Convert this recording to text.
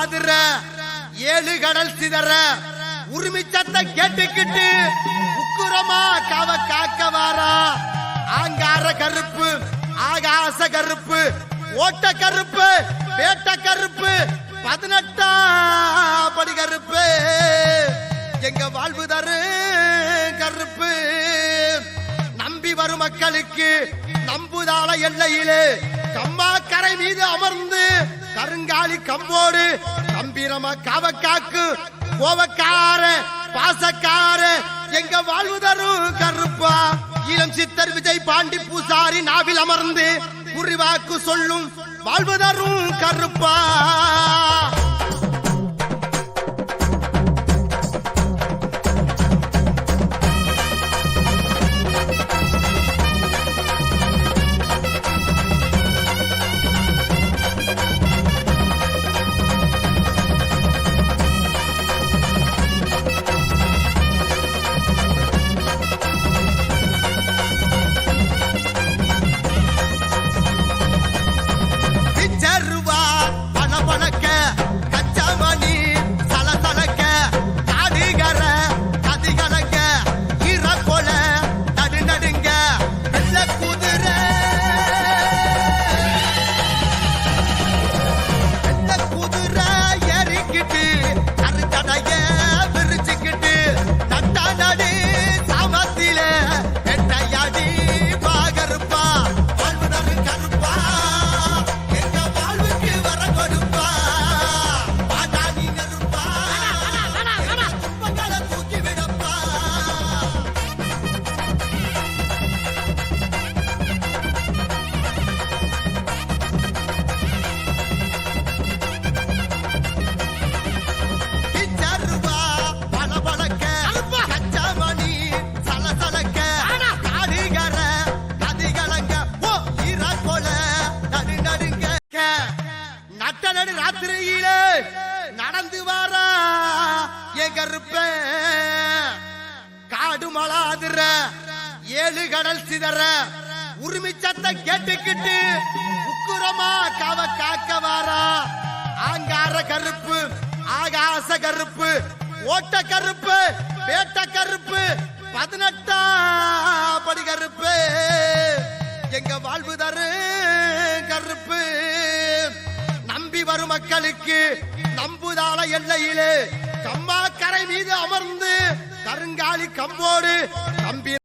மலாதுற ஏழு கடல் சிதற உரிமை சத்த கேட்டுக்கிட்டு உக்குரமா காவ காக்க வாரா ஆங்கார கருப்பு ஆகாச கருப்பு ஓட்ட கருப்பு பேட்ட கருப்பு 18ஆம் படி கருப்பு எங்க வாழ்வு தரு கருப்பு நம்பி வரும் மக்களுக்கு நம்புதாள எல்லையிலே கம்மா கரை மீது அமர்ந்து கருங்காலி கம்போடு கம்பீரமா காவக்காக்கு கோவக்கார பாசக்கார எங்க வாழ்வு தரும் கருப்பா இளம் சித்தர் விஜய் பாண்டி பூசாரி நாவில் அமர்ந்து குறிவாக்கு சொல்லும் வாழ்வு தரும் கருப்பா ராத்திரியிலே நடந்து வாரா என் கருப்ப காடு மலாதுற ஏழு கடல் சிதற உரிமை சத்த கேட்டுக்கிட்டு உக்குரமா காவ காக்க வாரா ஆங்கார கருப்பு ஆகாச கருப்பு ஓட்ட கருப்பு பேட்ட கருப்பு 18ஆம் படி கருப்பு எங்க வாழ்வு தரு கருப்பு நம்பி வரும் மக்களுக்கு நம்புதாள எல்லையிலே கம்மா கரை மீது அமர்ந்து கருங்காலி கம்போடு கம்பீர